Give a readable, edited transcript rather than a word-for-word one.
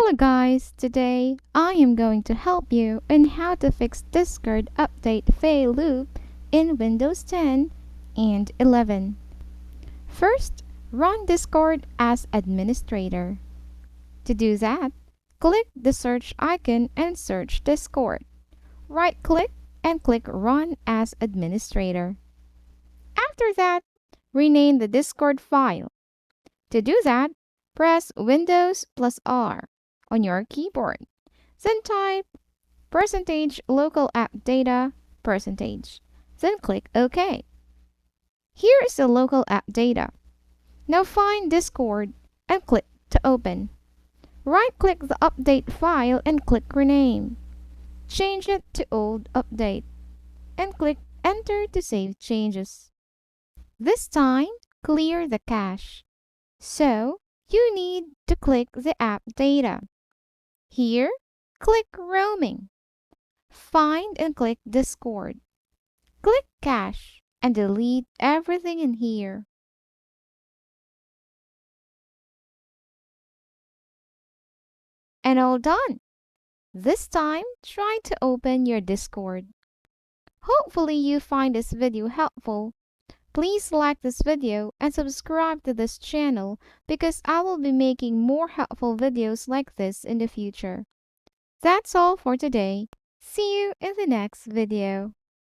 Hello guys, today I am going to help you on how to fix Discord update fail loop in Windows 10 and 11. First, run Discord as administrator. To do that, click the search icon and search Discord. Right-click and click Run as Administrator. After that, rename the Discord file. To do that, press Windows plus R on your keyboard. Then type %local app data %. Then click OK. Here is the local app data. Now find Discord and click to open. Right-click the update file and click Rename. Change it to Old Update and click Enter to save changes. This time, clear the cache. So, you need to click the app data. Here, click Roaming. Find and click Discord. Click Cache and delete everything in here. And all done. This time, try to open your Discord. Hopefully you find this video helpful. Please like this video and subscribe to this channel because I will be making more helpful videos like this in the future. That's all for today. See you in the next video.